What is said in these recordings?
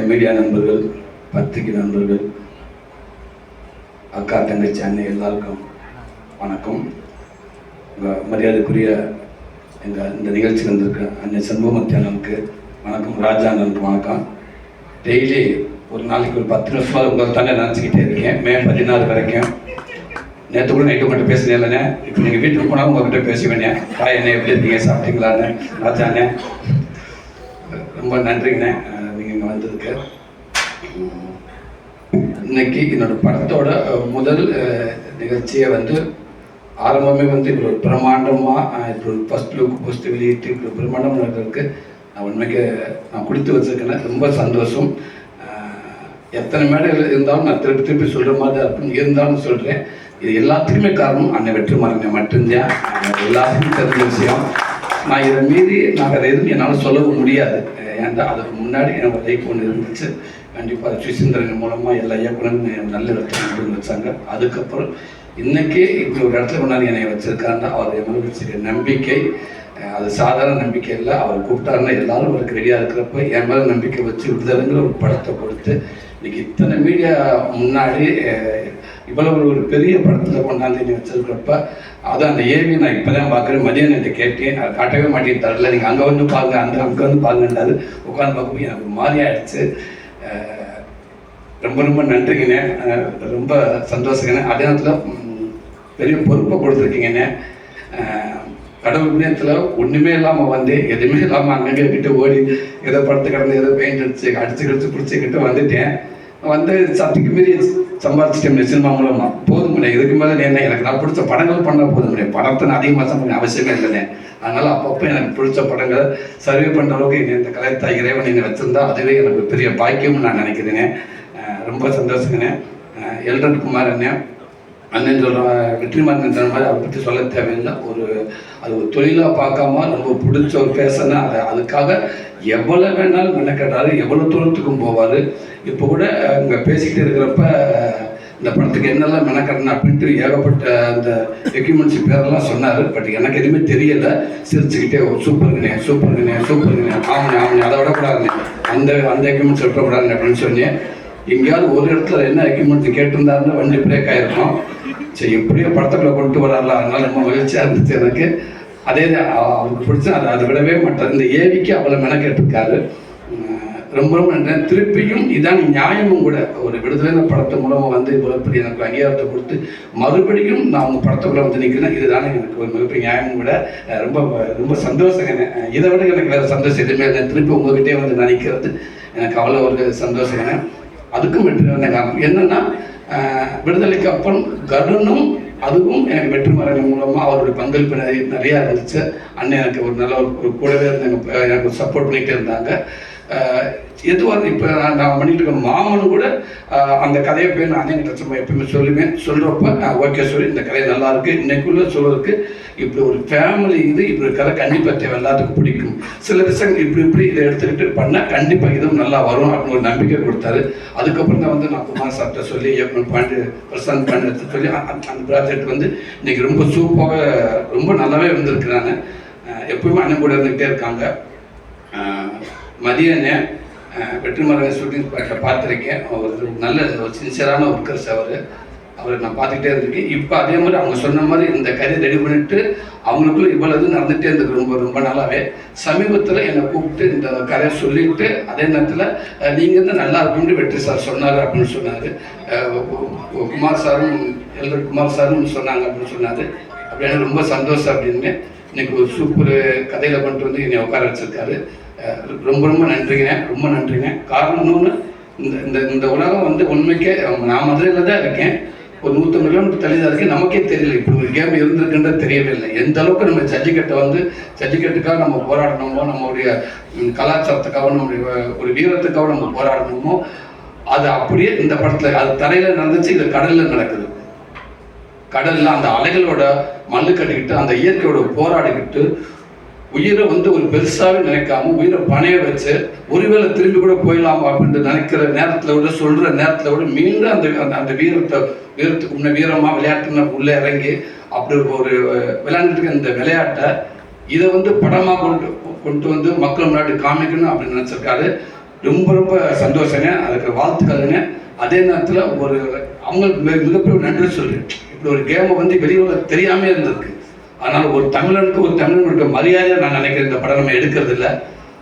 Media நண்பர்கள், பத்திரிகை நண்பர்கள், அக்கா தங்கச்சி அண்ணன் எல்லாருக்கும் வணக்கம். உங்கள் மரியாதைக்குரிய இந்த நிகழ்ச்சி வந்திருக்க அண்ணன் சண்முகமூர்த்தி அண்ணனுக்கு வணக்கம், ராஜா அண்ணனுக்கு வணக்கம். டெய்லி ஒரு நாளைக்கு ஒரு 10 நிமிஷமாக உங்களை தானே நினச்சிக்கிட்டே இருக்கேன். மே 16 வரைக்கும். நேற்று கூட நைட்டு உங்கள்கிட்ட பேசுனேன் இல்லைண்ணே. இப்போ நீங்கள் வீட்டுக்கு போனாலும் உங்கள்கிட்ட பேசுவேண்ணே. என்ன எப்படி இருக்கீங்க, சாப்பிட்டீங்களாண்ணே? ராஜா அண்ணே ரொம்ப நன்றிங்கண்ணே நீங்கள் இங்கே வந்ததுக்கு. இன்னைக்கு என்னோட படத்தோட முதல் நிகழ்ச்சியை ஆரம்பமே இப்படி ஒரு பிரம்மாண்டமாக இப்படி ஒரு ஃபஸ்ட் லுக் போஸ்ட் வெளியிட்டு இப்படி பிரம்மாண்டம் நடக்கிறதுக்கு நான் உண்மைக்கு நான் கொடுத்து வச்சுருக்கேன். ரொம்ப சந்தோஷம். எத்தனை மேடைகள் இருந்தாலும் நான் திருப்பி சொல்கிற மாதிரி தான் இருக்கும். இருந்தாலும் சொல்கிறேன், இது எல்லாத்துக்குமே காரணம் அண்ணன் வெற்றிமாறன் மட்டும்தான். எல்லாத்துக்கும் தெரிஞ்ச விஷயம். நான் இதை மீறி நான் வேறு எதுவும் என்னால் சொல்லவும் முடியாது. ஏன்டா அதுக்கு முன்னாடி என்னோட லைஃப் ஒன்று இருந்துச்சு. கண்டிப்பாக சுசீந்திரன் மூலமாக எல்லா இயக்குனரும் நல்ல இடத்துல கொண்டு வச்சாங்க. அதுக்கப்புறம் இன்றைக்கி இப்படி ஒரு இடத்துல கொண்டாந்து என்னை வச்சுருக்காருன்னா அவர் என் வச்சிருக்க நம்பிக்கை அது சாதாரண நம்பிக்கை இல்லை. அவர் கூப்பிட்டாருன்னா எல்லாரும் அவருக்கு ரெடியாக இருக்கிறப்ப என் மேலே நம்பிக்கை வச்சு விடுதலைங்கிற ஒரு படத்தை கொடுத்து இன்றைக்கி இத்தனை மீடியா முன்னாடி இவ்வளவு ஒரு பெரிய படத்தில் கொண்டாந்து என்னை வச்சிருக்கிறப்ப அது அந்த ஏவி நான் இப்போ தான் பார்க்குறேன். மதியம் என்கிட்ட கேட்டேன், அதை காட்டவே மாட்டேன்னு தரல. நீங்கள் அங்கே வந்து பாருங்க, அங்கே வந்து பாருங்கன்றாரு. உட்காந்து பார்க்கும்போது எனக்கு மாறி ஆயிடுச்சு. ரொம்ப ரொம்ப நன்றிங்கண்ணே, ரொம்ப சந்தோஷங்கண்ணே. அதே நேரத்தில் பெரிய பொறுப்பை கொடுத்துருக்கீங்கண்ணே. கடவுள் புண்ணியத்தில் ஒன்றுமே இல்லாமல் எதுவுமே இல்லாமல் அங்கங்கே கிட்ட ஓடி ஏதோ படுத்து கிடந்து ஏதோ பெயிண்ட் அடிச்சு பிடிச்சிக்கிட்டு வந்துட்டேன். சத்துக்கு மீறி சம்பாதிச்சிட்டேன் சினிமா மூலமாக. போதும் முடியாது, இதுக்கு மேலே என்ன எனக்கு நான் பிடிச்ச படங்கள் பண்ணால் போதும் முடியாது. படத்தை நான் அதிகமாக பண்ண அவசியமே இல்லைண்ணே. அதனால் அப்பப்போ எனக்கு பிடிச்ச படங்களை சர்வே பண்ணுற அளவுக்கு இந்த கலைத்தாய் இறைவன் என்னை வச்சுருந்தா அதுவே எனக்கு பெரிய பாக்கியம்னு நான் நினைக்கிறேனே. ரொம்ப சந்தோஷங்கண்ணே. எல்டன் குமார் அண்ணன் சொல்கிற வெற்றிமாறன் தர மாதிரி அதை பற்றி சொல்ல தேவையில்லை. அது ஒரு தொழிலாக பார்க்காம ரொம்ப பிடிச்ச ஒரு பேசனா அதுக்காக எவ்வளோ வேணாலும் மெனக்கட்டாரு, எவ்வளோ தூரத்துக்கும் போவார். இப்போ கூட இங்கே பேசிக்கிட்டு இருக்கிறப்ப இந்த படத்துக்கு என்னெல்லாம் மெனக்கட்டணும் அப்படின்ட்டு ஏகப்பட்ட அந்த எக்யூப்மெண்ட்ஸ் பேரெல்லாம் சொன்னார். பட் எனக்கு எதுவுமே தெரியலை. சிரிச்சுக்கிட்டே சூப்பருங்கண்ணே ஆமாண்ணே அதை விடக்கூடாதுண்ணே, அந்த எக்யூப்மெண்ட்ஸ் விடக்கூடாதுண்ணே அப்படின்னு சொன்னேன். எங்கேயாவது ஒரு இடத்துல என்ன எக்யூப்மெண்ட்ஸ் கேட்டிருந்தாருன்னா வண்டி பிரேக் ஆகிருக்கும். சரி, எப்படியோ படத்துக்குள்ளே கொண்டு வராருல, அதனால ரொம்ப மகிழ்ச்சியாக இருந்துச்சு எனக்கு. அதே அவருக்கு பிடிச்சா அதை விடவே மாட்டார். இந்த ஏவிக்கு அவ்வளோ மெனக்கேட்டிருக்காரு. ரொம்ப ரொம்ப நன்றி. திருப்பியும் இதான் நியாயமும் கூட. ஒரு விடுதலை படத்தை மூலமாக இவ்வளோ பெரிய எனக்கு அங்கீகாரத்தை கொடுத்து மறுபடியும் நான் அவங்க படத்துக்குள்ளே நிற்கிறேன். இதுதானே எனக்கு ஒரு மிகப்பெரிய நியாயமும் கூட. ரொம்ப ரொம்ப சந்தோஷங்க. இதை விட எனக்கு வேறு சந்தோஷம் எதுவுமே இல்லை. திருப்பி உங்ககிட்டே நினைக்கிறது எனக்கு அவ்வளோ ஒரு சந்தோஷங்க. அதுக்கும் வெற்றி காரணம் என்னன்னா, விடுதலைக்கு அப்புறம் கருணும் அதுவும் எனக்கு வெற்றிமாறன் மூலமாக அவருடைய பங்களிப்பு நிறையா இருந்துச்சு. அண்ணன் எனக்கு ஒரு நல்ல ஒரு கூடவே இருந்தாங்க, எனக்கு ஒரு சப்போர்ட் பண்ணிகிட்டே இருந்தாங்க. எதுவாக இப்போ நான் பண்ணிட்டு இருக்க மாமனும் கூட அந்த கதையை போய் நான் அண்ணன் எப்பயுமே சொல்கிறப்ப ஓகே சொல்லி இந்த கதை நல்லா இருக்குது, இன்னைக்குள்ள சொல்கிறதுக்கு இப்படி ஒரு ஃபேமிலி இப்படி ஒரு கதை கண்டிப்பாக தேவை, எல்லாத்துக்கும் பிடிக்கும். சில விஷயங்கள் இப்படி இதை எடுத்துக்கிட்டு பண்ணால் கண்டிப்பாக இதுவும் நல்லா வரும் அப்படின்னு ஒரு நம்பிக்கை கொடுத்தாரு. அதுக்கப்புறம் தான் நான் குமார் சார்கிட்ட சொல்லி பிரசாந்த் பாண்டி எடுத்து சொல்லி அந்த ப்ராஜெக்ட் இன்னைக்கு ரொம்ப சூப்பராக ரொம்ப நல்லாவே வந்திருக்கிறாங்க. எப்பவுமே அண்ணன் கூட இருந்துக்கிட்டே இருக்காங்க. மதியண்ணே வெற்றிமாறன் ஷூட்டிங் ஸ்பாட்டில் பார்த்துருக்கேன். ஒரு நல்ல ஒரு சின்சியரான ஒர்க்கர்ஸ் அவரை நான் பார்த்துக்கிட்டே இருந்திருக்கேன். இப்போ அதே மாதிரி அவங்க சொன்ன மாதிரி இந்த கதையை ரெடி பண்ணிட்டு அவங்களுக்குள்ள இவ்வளவு நடந்துகிட்டே இருந்தது ரொம்ப ரொம்ப நாளாகவே. சமீபத்தில் என்னை கூப்பிட்டு இந்த கதையை சொல்லிட்டு அதே நேரத்தில் நீங்கள் நல்லா இருக்கும்னு வெற்றி சார் சொன்னார் அப்படின்னு சொன்னார். குமார் சாரும் சொன்னாங்க அப்படின்னு சொன்னார். அப்படின்னு ரொம்ப சந்தோஷம் அப்படின்னு இன்னைக்கு ஒரு சூப்பர் கதையில் கொண்டு என்னை உட்கார வச்சிருக்காரு. ரொம்ப ரொம்ப நன்றிங்க. காரணம் இன்னொன்று, இந்த உலகம் உண்மைக்கே நான் மதுரையில் தான் இருக்கேன். ஒரு 150 கிலோமீட்டர் தள்ளி தான் இருக்கேன். நமக்கே தெரியல இப்படி ஒரு கேம் இருந்திருக்குன்றது தெரியவே இல்லை. எந்த அளவுக்கு நம்ம ஜல்லிக்கட்டுக்காக நம்ம போராடணுமோ, நம்மளுடைய கலாச்சாரத்துக்காக நம்முடைய ஒரு வீரத்துக்காக நம்ம போராடணுமோ, அது அப்படியே இந்த படத்தில் அது தரையில் நடந்துச்சு, இது கடலில் நடக்குது. கடலில் அந்த அலைகளோட மல்லு கட்டிக்கிட்டு அந்த இயற்கையோட போராடிக்கிட்டு உயிரை ஒரு பெருசாகவே நினைக்காம உயிரை பணைய வச்சு ஒருவேளை திரும்பி கூட போயிடலாமா அப்படின்ட்டு நினைக்கிற நேரத்தில் விட சொல்கிற நேரத்தில் விட மீண்டும் அந்த வீரத்துக்கு முன்ன வீரமாக விளையாட்டுன்னு உள்ளே இறங்கி அப்படி ஒரு விளையாண்டுட்டு இந்த விளையாட்டை இதை படமாக கொண்டு மக்கள் முன்னாடி காமிக்கணும் அப்படின்னு நினச்சிருக்காரு. ரொம்ப ரொம்ப சந்தோஷங்க. அதுக்கு வாழ்த்துக்கள்ங்க. அதே நேரத்தில் ஒரு அவங்களுக்கு மிகப்பெரிய நன்றி சொல்றேன். இப்படி ஒரு கேமை வந்து வெளியூரில் தெரியாமல் இருந்திருக்கு. அதனால் ஒரு தமிழனுக்கு ஒரு தமிழனுக்கு மரியாதை நான் நினைக்கிறேன். இந்த படம் நம்ம எடுக்கிறது இல்லை,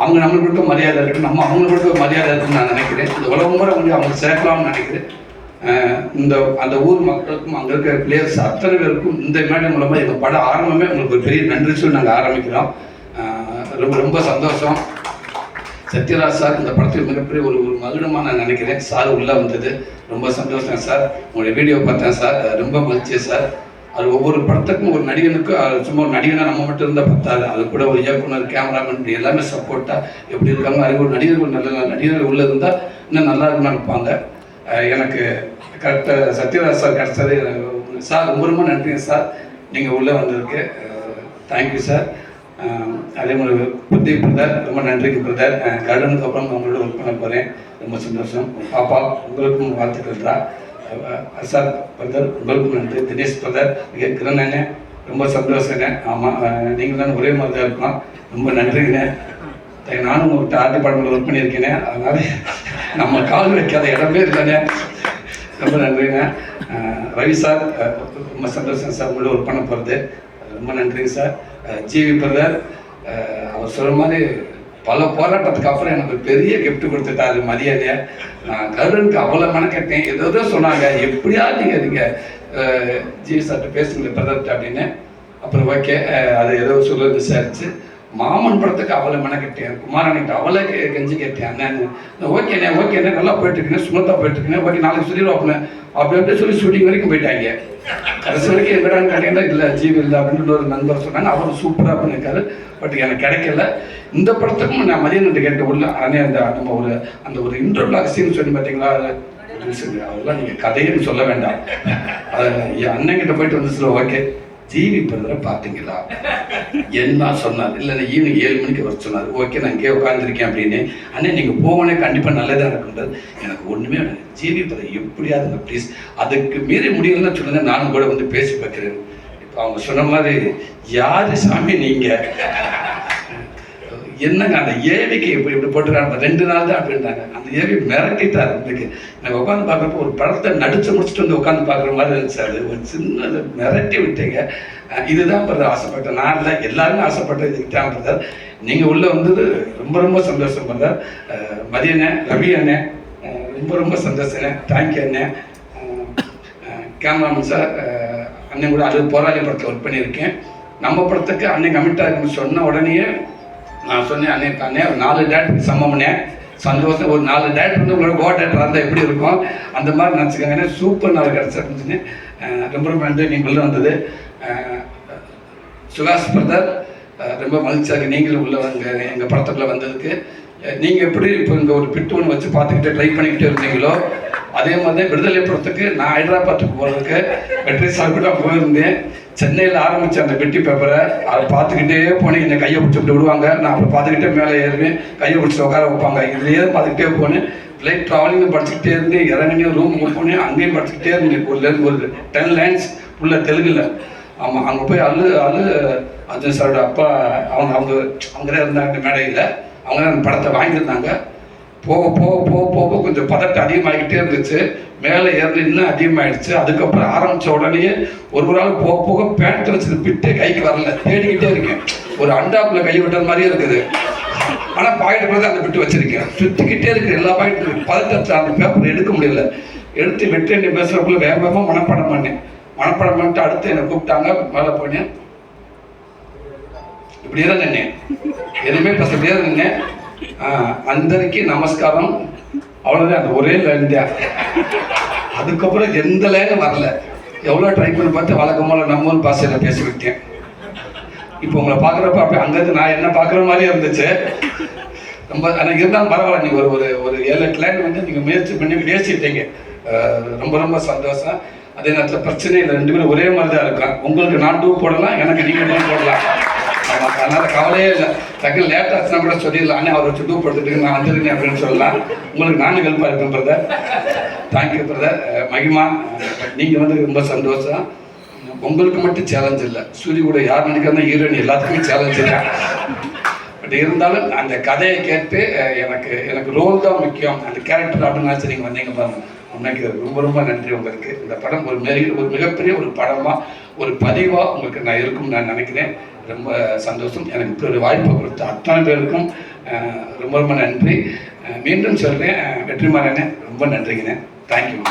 அவங்க நம்மளுக்கு மரியாதை இருக்குது, நம்ம அவங்களுக்கு மரியாதை இருக்குன்னு நான் நினைக்கிறேன். இந்த உலகம் முறை வந்து அவங்க சேர்க்கலாம்னு நினைக்கிறேன். இந்த அந்த ஊர் மக்களுக்கும் அங்கே இருக்கிற பிளேயர்ஸ் அத்தனை பேருக்கும் இந்த மேடை மூலமாக எங்கள் படம் ஆரம்பமே உங்களுக்கு ஒரு பெரிய நன்றி சொல்லி நாங்கள் ஆரம்பிக்கிறோம். ரொம்ப ரொம்ப சந்தோஷம். சத்யராஜ் சார் இந்த படத்துக்கு மிகப்பெரிய ஒரு மகிழமாக நான் நினைக்கிறேன். சார் உள்ளே வந்தது ரொம்ப சந்தோஷம் சார். உங்களுடைய வீடியோ பார்த்தேன் சார், ரொம்ப மகிழ்ச்சி சார். அது ஒவ்வொரு படத்துக்கும் ஒரு நடிகனுக்கு சும்மா ஒரு நடிகனாக நம்ம மட்டும் இருந்தால் பத்தாது, அது கூட ஒரு இயக்குனர், கேமராமேன் எல்லாமே சப்போர்ட்டாக எப்படி இருக்காங்க. அது ஒரு நடிகர்கள் நல்ல நடிகர்கள் உள்ளே இருந்தால் இன்னும் நல்லா இருக்குன்னு நினைப்பாங்க. எனக்கு கரெக்டாக சத்யராஜ் சார் கிடச்சது சார். ரொம்ப ரொம்ப நன்றிங்க சார், நீங்கள் உள்ளே வந்ததுக்கு. Thank you sir. அதே மாதிரி புத்தி பிரதர் ரொம்ப நன்றிங்க பிரதர். கருடனுக்கு அப்புறம் உங்களோட ஒர்க் பண்ண போகிறேன், ரொம்ப சந்தோஷம். பாப்பா உங்களுக்கும் வாழ்த்துக்கள்றா. சார் பிரதர் உங்களுக்கும் நன்றி. தினேஷ் பிரதர் கிரணண்ணே ரொம்ப சந்தோஷங்க. ஆமாம், நீங்கள் தான் ஒரே மாதிரி தான் இருக்கலாம். ரொம்ப நன்றிங்க. நானும் ஒரு ஆர்டி படத்தில் ஒர்க் பண்ணியிருக்கேனே, அதனால நம்ம கால் வைக்காத இடமே இல்லைங்க. ரொம்ப நன்றிங்க. ரவி சார் ரொம்ப சந்தோஷம் சார் உங்களோட ஒர்க் பண்ண போகிறது, ரொம்ப நன்றிங்க சார். ஜிவி பிரதர் அவர் சொல்கிற மாதிரி பல போராட்டத்துக்கு அப்புறம் எனக்கு பெரிய கிஃப்ட் கொடுத்துட்டாரு மரியாதையை. நான் கருடனுக்கு அவ்வளோ மெனக்கட்டேன். ஏதோ சொன்னாங்க, எப்படியா நீங்கள் ஜிவி சார்கிட்ட பேசுங்க பிரதர்கிட்ட அப்படின்னு. அப்புறம் ஓகே, அது ஏதோ சொல்ல விசாரிச்சு மாமன் படத்துக்கு அவ்வளோ மெனக்கட்டேன். குமாரன்கிட்ட அவ்வளோ கெஞ்சி கேட்டேன். நான் ஓகேண்ணே நல்லா போயிட்டுருக்கேன், சுமத்தா போயிட்டுருக்கேன், ஓகே நாளைக்கு சொல்லிடுவாப்புண்ணே அப்படி சொல்லி ஷூட்டிங் வரைக்கும் போயிட்டாங்க. கடைசி வரைக்கும் எங்கடான்னு கேட்டீங்கன்னா இல்லை ஜீவி இல்லை அப்படின்னு ஒரு நண்பர் சொன்னாங்க. அவரும் சூப்பராக பண்ணியிருக்காரு. பட் எனக்கு கிடைக்கல. இந்த படத்துக்கும் நான் மதியம் கேட்டு உள்ள ஆனால் நம்ம அந்த ஒரு இன்டர்வியூ சீன் சொல்லி பார்த்தீங்களா, அதெல்லாம் நீங்கள் கதைன்னு சொல்ல வேண்டாம். அது என் அண்ணங்கிட்ட போயிட்டு வந்து சொல்ல ஓகே ஜிவி பிரதரை பார்த்தீங்களா என்ன சொன்னார். இல்லை நான் ஈவினிங் 7 மணிக்கு வர சொன்னார். ஓகே நான் இங்கே உட்காந்துருக்கேன் அப்படின்னு. அண்ணே நீங்கள் போகணே கண்டிப்பாக நல்லதாக இருக்குன்றது. எனக்கு ஒன்றுமே வேணும், ஜிவி பிரதர் எப்படியாதுங்க ப்ளீஸ், அதுக்கு மீறி முடியலன்னு சொல்லுங்க, நானும் கூட வந்து பேசி பார்க்குறேன். இப்போ அவங்க சொன்ன மாதிரி யார் சாமி நீங்கள் என்னங்க அந்த ஏவிக்கு இப்படி போட்டுருக்காங்க 2 நாள் தான் அப்படின்ட்டாங்க. அந்த ஏவி மிரட்டிட்டார். இன்னைக்கு நாங்கள் உட்காந்து பார்க்குறப்போ ஒரு படத்தை நடிச்சு முடிச்சுட்டு வந்து உட்காந்து பார்க்குற மாதிரி இருந்துச்சு. அது ஒரு சின்ன மிரட்டி விட்டீங்க. இதுதான் பிரதர் ஆசைப்பட்டேன். நான் இல்லை, எல்லாருமே ஆசைப்பட்டது இதுக்கு தான் பிரதர். நீங்கள் உள்ளே வந்தது ரொம்ப ரொம்ப சந்தோஷம் பிரதர். மதியண்ணே, ரவி அண்ணே ரொம்ப ரொம்ப சந்தோஷண்ணே. தேங்க்யூ அண்ணே. கேமராமேன் சார் அண்ணன் கூட அது போராளி படத்தில் ஒர்க் பண்ணியிருக்கேன். நம்ம படத்துக்கு அண்ணன் கமிட்டாக இருக்குன்னு சொன்ன உடனே நான் சொன்னேன், அண்ணே ஒரு 4 டேரக்டருக்கு சமம்னே சந்தோஷம். ஒரு 4 டேரக்டர் வந்து உங்களோட கோ டேரக்டர் இருந்தால் எப்படி இருக்கும் அந்த மாதிரி நினச்சிக்கோங்க. சூப்பர் நாள் கிடச்சிருந்துச்சுன்னு ரொம்ப ரொம்ப நன்றி. நீங்களும் வந்தது. சுகாஷ் பிரதர் ரொம்ப மகிழ்ச்சியாக நீங்களும் உள்ள எங்கள் படத்துக்குள்ளே வந்ததுக்கு. நீங்கள் எப்படி இப்போ இங்கே ஒரு பிட்டு ஒன்று வச்சு பார்த்துக்கிட்டே ட்ரை பண்ணிக்கிட்டே இருந்தீங்களோ அதே மாதிரி தான் விடுதலை படத்துக்கு நான் ஹைதராபாத்துக்கு போகிறதுக்கு வெற்றி சாப்பிட்டா போயிருந்தேன். சென்னையில் ஆரம்பித்த அந்த பெட்டி பேப்பரை அதை பார்த்துக்கிட்டே போனேன். என்னை கையை பிடிச்சிட்டு விடுவாங்க, நான் அப்புறம் பார்த்துக்கிட்டே மேலே ஏறுவேன், கையை பிடிச்சி உட்கார வைப்பாங்க. இதுலேயே பார்த்துக்கிட்டே போனேன். ஃப்ளைட் ட்ராவலிங்கும் படிச்சுக்கிட்டே இருந்தேன், இறங்கினே ரூமுக்கு போனேன், அங்கேயும் படிச்சுக்கிட்டே இருந்தேன். ஒரு 10 லைன்ஸ் உள்ள தெலுங்குல. ஆமாம், அங்கே போய் அர்ஜுன் சாரோட அப்பா அவங்க தான் இருந்தாங்க மேடையில். அவங்க தான் அந்த படத்தை வாங்கியிருந்தாங்க. போக போக போக போக கொஞ்சம் பதட்டம் அதிகமாகிக்கிட்டே இருந்துச்சு. மேலே ஏறி இன்னும் அதிகமாகிடுச்சு. அதுக்கப்புறம் ஆரம்பித்த உடனே ஒரு நாள் போக போக பேண்ட் வச்சது பிட்டே கைக்கு வரல. தேடிக்கிட்டே இருக்கேன். ஒரு அண்டாப்பில் கை விட்டது மாதிரியே இருக்குது. ஆனால் பாக்கெட்டுக்குள்ள தான் அந்த பிட்டு வச்சிருக்கேன். சுற்றிக்கிட்டே இருக்கிற எல்லா பாக்கெட்டு பதட்டத்தை அந்த பேப்பர் எடுக்க முடியல. எடுத்து வெட்டு என்ன பேசுகிறக்குள்ள வேகமாக மனப்பாடம் பண்ணிட்டு அடுத்து என்னை கூப்பிட்டாங்க. மேலே போனேன், இப்படியே தான் நின்னேன், எதுவுமே பேசப்படியே தான் நின்னேன். అందరికీ நமஸ்காரம், அவ்வளோதான். அந்த ஒரே லைன் தான். அதுக்கப்புறம் எந்த லைனும் வரல. எவ்வளோ ட்ரை பண்ணி பார்த்து வழக்கமாக நம்ம ஊர் பாஷையில் பேசிக்கிட்டேன். இப்போ உங்களை பார்க்குறப்ப அப்படி அங்கேருந்து நான் என்ன பார்க்குற மாதிரியே இருந்துச்சு. ரொம்ப எனக்கு இருந்தாலும் பரவாயில்ல. நீங்கள் ஒரு 7-8 லைன் வந்து நீங்கள் முயற்சி பண்ணி பேசிட்டீங்க. ரொம்ப ரொம்ப சந்தோஷம். அதே நேரத்தில் பிரச்சனை இல்லை, 2 பேரும் ஒரே மாதிரி தான் இருக்கலாம். உங்களுக்கு நான் 2 போடலாம், எனக்கு நீங்கள் 2 போடலாம். அதனால் கவலையே இல்லை. டக்குன்னு லேட் ஆச்சுன்னா கூட சொல்லிடலாம், அண்ணே அவர் வச்சு 2 போடுறதுக்கு நான் வந்துருக்கேன் அப்படின்னு சொல்லலாம். உங்களுக்கு நானும் ஹெல்ப்பாக இருக்கேன் பிரதர். Thank you brother. மகிமா, நீங்கள் வந்து ரொம்ப சந்தோஷம். உங்களுக்கு மட்டும் சேலஞ்ச் இல்லை, சூரிய கூட யார் நினைக்கிறதா ஹீரோயின் எல்லாத்துக்குமே சேலஞ்ச் இல்லை. பட் இருந்தாலும் அந்த கதையை கேட்டு எனக்கு ரோல் தான் முக்கியம், அந்த கேரக்டர் அப்படின்னு நினச்சி நீங்கள் வந்தீங்க பாருங்க. உண்மைக்கு ரொம்ப ரொம்ப நன்றி உங்களுக்கு. இந்த படம் ஒரு மிகப்பெரிய ஒரு படமாக ஒரு பதிவாக உங்களுக்கு நான் இருக்கும்னு நான் நினைக்கிறேன். ரொம்ப சந்தோஷம். எனக்கு இப்படி ஒரு வாய்ப்பை கொடுத்த அத்தனை பேருக்கும் ரொம்ப ரொம்ப நன்றி. மீண்டும் சொல்கிறேன், வெற்றிமாறனே ரொம்ப நன்றிங்கண்ணே. தேங்க்யூ.